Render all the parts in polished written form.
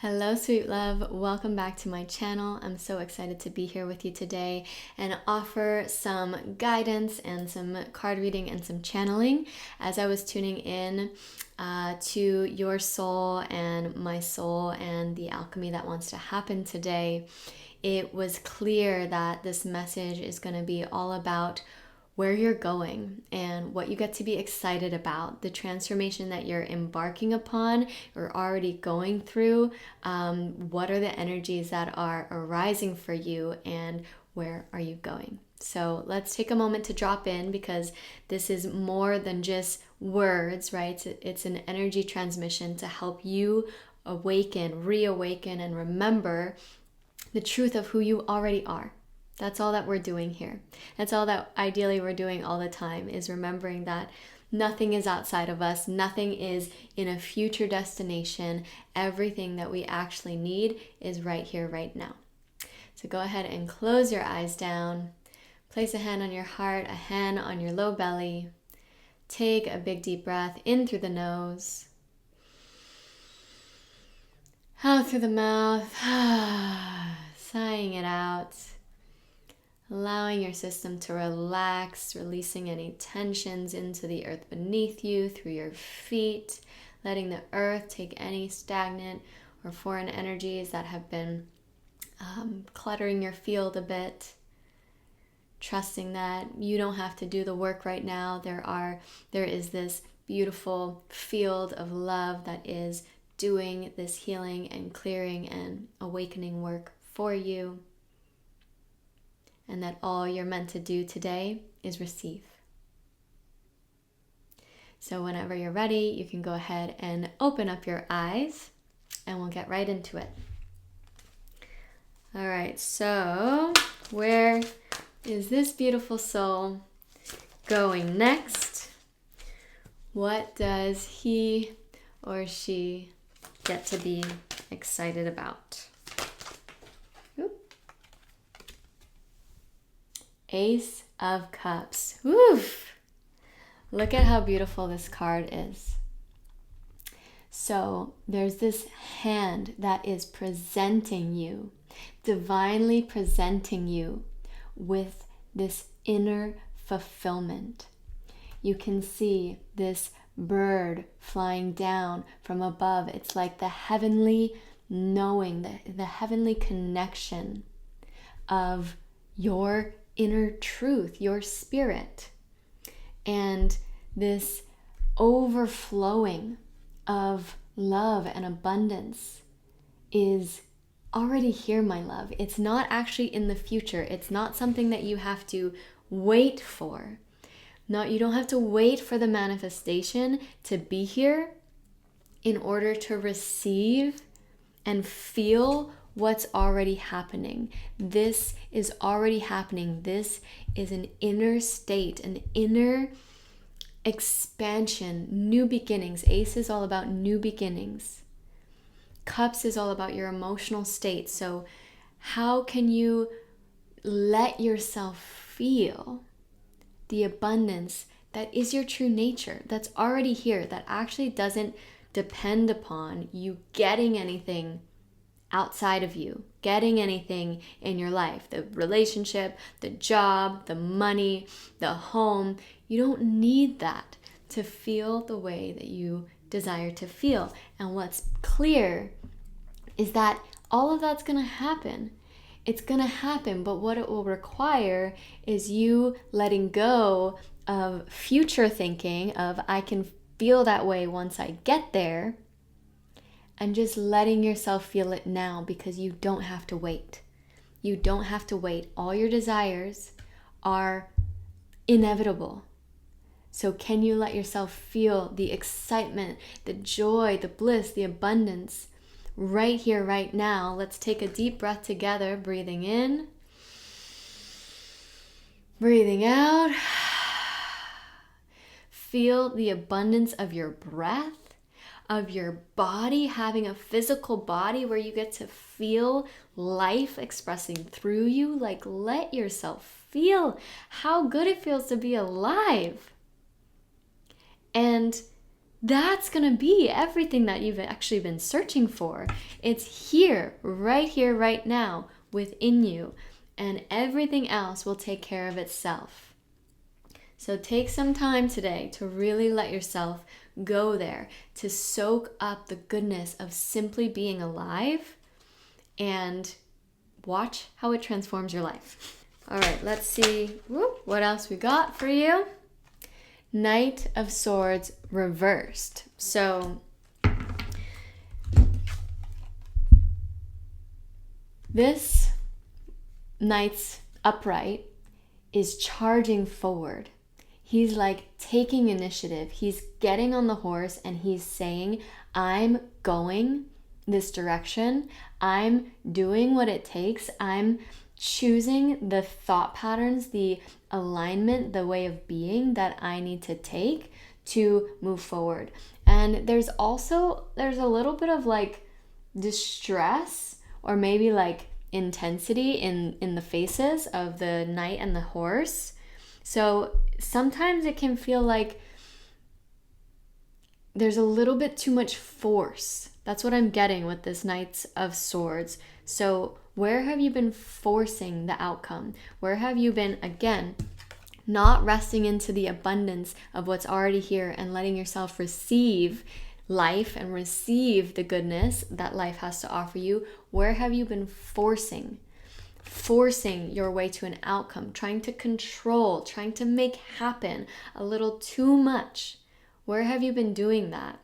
Hello, sweet love. Welcome back to my channel. I'm so excited to be here with you today and offer some guidance and some card reading and some channeling as I was tuning in to your soul and my soul and the alchemy that wants to happen today. It was clear that this message is going to be all about where you're going and what you get to be excited about, the transformation that you're embarking upon or already going through. What are the energies that are arising for you and where are you going? So let's take a moment to drop in because this is more than just words, right? It's an energy transmission to help you awaken, reawaken, and remember the truth of who you already are. That's all that we're doing here. That's all that ideally we're doing all the time, is remembering that nothing is outside of us. Nothing is in a future destination. Everything that we actually need is right here, right now. So go ahead and close your eyes down. Place a hand on your heart, a hand on your low belly. Take a big deep breath in through the nose. Out through the mouth. Sighing it out. Allowing your system to relax, releasing any tensions into the earth beneath you, through your feet, letting the earth take any stagnant or foreign energies that have been cluttering your field a bit. Trusting that you don't have to do the work right now. There is this beautiful field of love that is doing this healing and clearing and awakening work for you. And that all you're meant to do today is receive. So whenever you're ready, you can go ahead and open up your eyes and we'll get right into it. All right, so where is this beautiful soul going next? What does he or she get to be excited about? Ace of Cups. Woof! Look at how beautiful this card is. So there's this hand that is presenting you, divinely presenting you with this inner fulfillment. You can see this bird flying down from above. It's like the heavenly knowing, the heavenly connection of your inner truth, your spirit, and this overflowing of love and abundance is already here, my love. It's not actually in the future. It's not something that you have to wait for. You don't have to wait for the manifestation to be here in order to receive and feel what's already happening. This is already happening. This is an inner state, an inner expansion, new beginnings. Ace is all about new beginnings. Cups is all about your emotional state. So how can you let yourself feel the abundance that is your true nature, that's already here, that actually doesn't depend upon you getting anything outside of you, getting anything in your life, the relationship, the job, the money, the home. You don't need that to feel the way that you desire to feel. And what's clear is that all of that's going to happen. It's going to happen, but what it will require is you letting go of future thinking of I can feel that way once I get there, and just letting yourself feel it now, because you don't have to wait. You don't have to wait. All your desires are inevitable. So can you let yourself feel the excitement, the joy, the bliss, the abundance right here, right now? Let's take a deep breath together, breathing in, breathing out. Feel the abundance of your breath, of your body, having a physical body where you get to feel life expressing through you. Like, let yourself feel how good it feels to be alive. And that's going to be everything that you've actually been searching for. It's here, right now, within you. And everything else will take care of itself. So take some time today to really let yourself go there, to soak up the goodness of simply being alive, and watch how it transforms your life. All right, let's see what else we got for you. Knight of Swords reversed. So this Knight's upright is charging forward. He's like taking initiative. He's getting on the horse and he's saying, I'm going this direction. I'm doing what it takes. I'm choosing the thought patterns, the alignment, the way of being that I need to take to move forward. And there's a little bit of like distress or maybe like intensity in the faces of the knight and the horse. So sometimes it can feel like there's a little bit too much force. That's what I'm getting with this Knight of Swords. So where have you been forcing the outcome? Where have you been, again, not resting into the abundance of what's already here and letting yourself receive life and receive the goodness that life has to offer you? Where have you been forcing your way to an outcome, trying to control, trying to make happen a little too much? Where have you been doing that?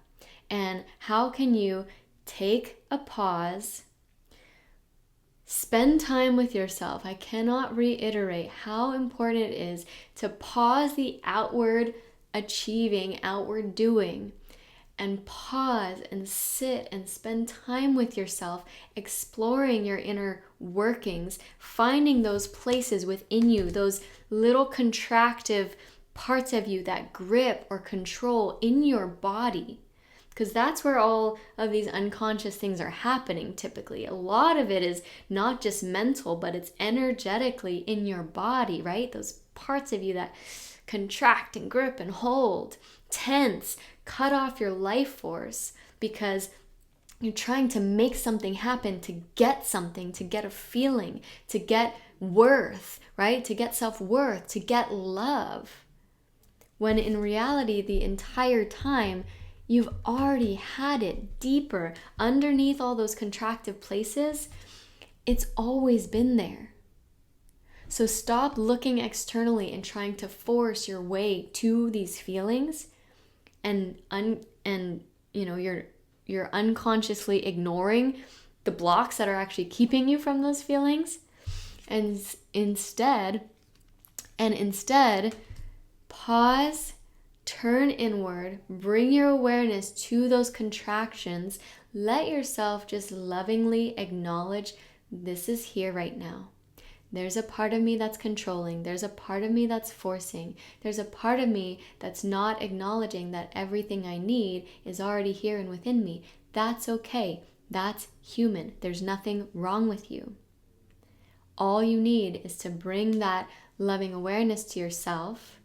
And how can you take a pause, spend time with yourself? I cannot reiterate how important it is to pause the outward achieving, outward doing, and pause and sit and spend time with yourself, exploring your inner workings, finding those places within you, those little contractive parts of you that grip or control in your body. Because that's where all of these unconscious things are happening typically. A lot of it is not just mental, but it's energetically in your body, right? Those parts of you that contract and grip and hold, tense, cut off your life force because you're trying to make something happen, to get something, to get a feeling, to get worth, right? To get self-worth, to get love. When in reality, the entire time, you've already had it deeper underneath all those contractive places. It's always been there. So stop looking externally and trying to force your way to these feelings, and you're unconsciously ignoring the blocks that are actually keeping you from those feelings, and instead pause, turn inward, bring your awareness to those contractions. Let yourself just lovingly acknowledge, this is here right now. There's a part of me that's controlling. There's a part of me that's forcing. There's a part of me that's not acknowledging that everything I need is already here and within me. That's okay. That's human. There's nothing wrong with you. All you need is to bring that loving awareness to yourself,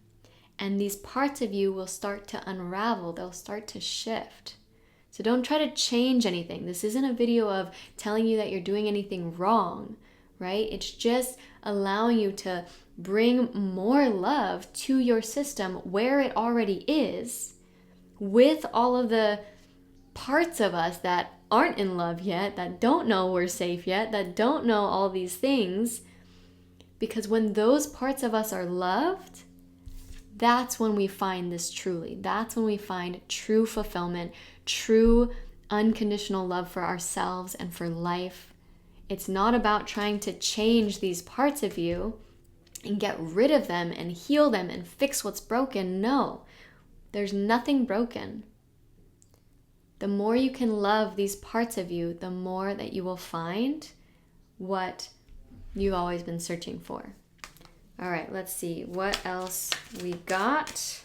and these parts of you will start to unravel. They'll start to shift. So don't try to change anything. This isn't a video of telling you that you're doing anything wrong, right? It's just allowing you to bring more love to your system where it already is, with all of the parts of us that aren't in love yet, that don't know we're safe yet, that don't know all these things. Because when those parts of us are loved, that's when we find this truly. That's when we find true fulfillment, true unconditional love for ourselves and for life. It's not about trying to change these parts of you and get rid of them and heal them and fix what's broken. No, there's nothing broken. The more you can love these parts of you, the more that you will find what you've always been searching for. All right, let's see what else we got.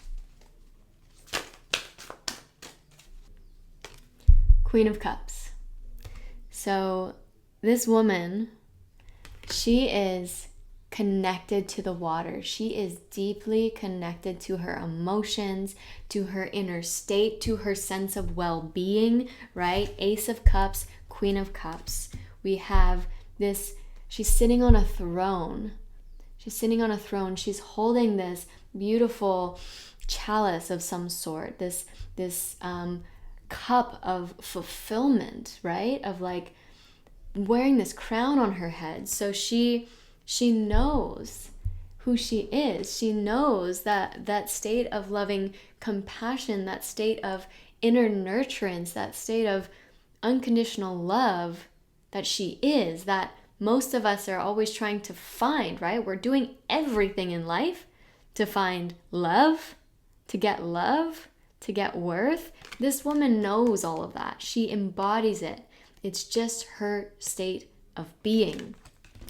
Queen of Cups. So this woman, she is connected to the water. She is deeply connected to her emotions, to her inner state, to her sense of well-being, right? Ace of Cups, Queen of Cups. We have this, she's sitting on a throne. She's sitting on a throne. She's holding this beautiful chalice of some sort, this cup of fulfillment, right? Of like wearing this crown on her head. So she knows who she is. She knows that state of loving compassion, that state of inner nurturance, that state of unconditional love that she is, that most of us are always trying to find, right? We're doing everything in life to find love, to get worth. This woman knows all of that. She embodies it. It's just her state of being.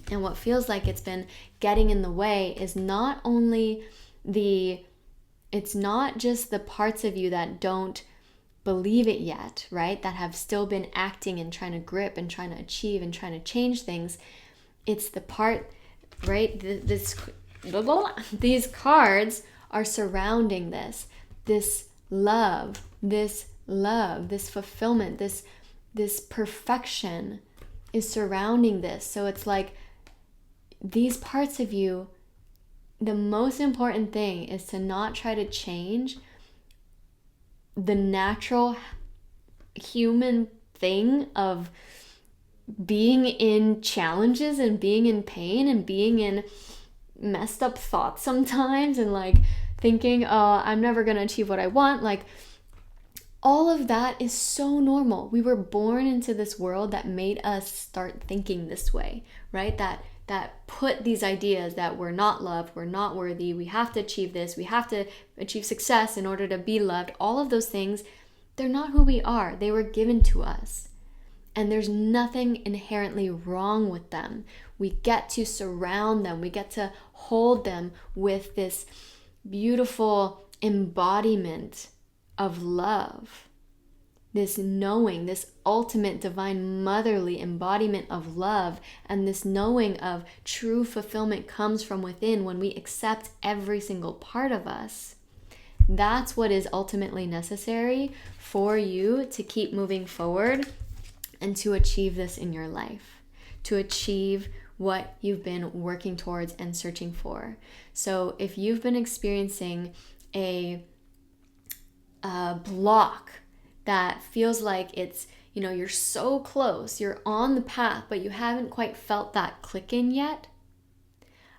And what feels like it's been getting in the way is not only it's not just the parts of you that don't believe it yet, right? That have still been acting and trying to grip and trying to achieve and trying to change things. It's the part, right? These cards are surrounding this love, this fulfillment, this perfection is surrounding this. So it's like these parts of you, the most important thing is to not try to change the natural human thing of being in challenges and being in pain and being in messed up thoughts sometimes and like thinking, oh, I'm never going to achieve what I want. Like all of that is so normal. We were born into this world that made us start thinking this way, right? That put these ideas that we're not loved, we're not worthy, we have to achieve this, we have to achieve success in order to be loved. All of those things, they're not who we are. They were given to us. And there's nothing inherently wrong with them. We get to surround them. We get to hold them with this beautiful embodiment of love. This knowing, this ultimate divine motherly embodiment of love, and this knowing of true fulfillment comes from within when we accept every single part of us. That's what is ultimately necessary for you to keep moving forward and to achieve this in your life, to achieve what you've been working towards and searching for. So if you've been experiencing a block that feels like it's, you're so close, you're on the path, but you haven't quite felt that click in yet,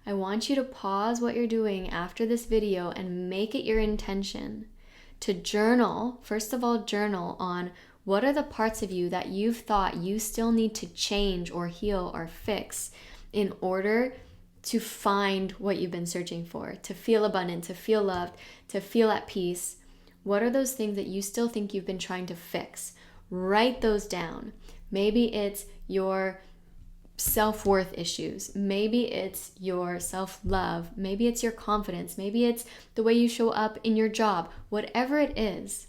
I want you to pause what you're doing after this video and make it your intention to journal. First of all, journal on what are the parts of you that you've thought you still need to change or heal or fix in order to find what you've been searching for, to feel abundant, to feel loved, to feel at peace. What are those things that you still think you've been trying to fix? Write those down. Maybe it's your self-worth issues. Maybe it's your self-love. Maybe it's your confidence. Maybe it's the way you show up in your job. Whatever it is,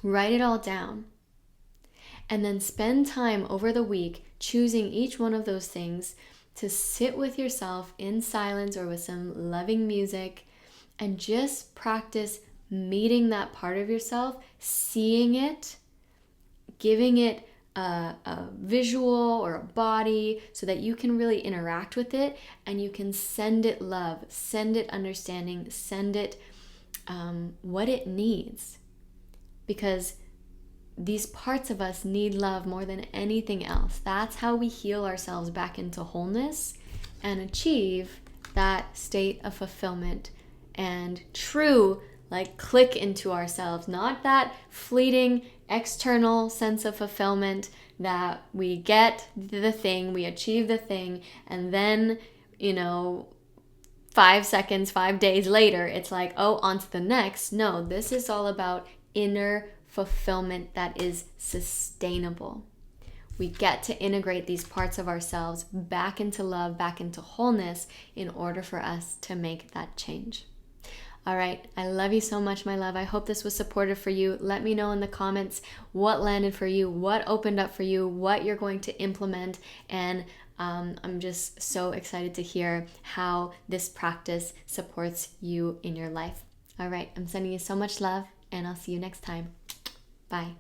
write it all down. And then spend time over the week choosing each one of those things to sit with yourself in silence or with some loving music and just practice meeting that part of yourself, seeing it, giving it a visual or a body so that you can really interact with it and you can send it love, send it understanding, send it what it needs. Because these parts of us need love more than anything else. That's how we heal ourselves back into wholeness and achieve that state of fulfillment and true click into ourselves, not that fleeting external sense of fulfillment that we get the thing, we achieve the thing, and then, 5 seconds, 5 days later, it's like, oh, on to the next. No, this is all about inner fulfillment that is sustainable. We get to integrate these parts of ourselves back into love, back into wholeness in order for us to make that change. All right, I love you so much, my love. I hope this was supportive for you. Let me know in the comments what landed for you, what opened up for you, what you're going to implement, and I'm just so excited to hear how this practice supports you in your life. All right, I'm sending you so much love, and I'll see you next time. Bye.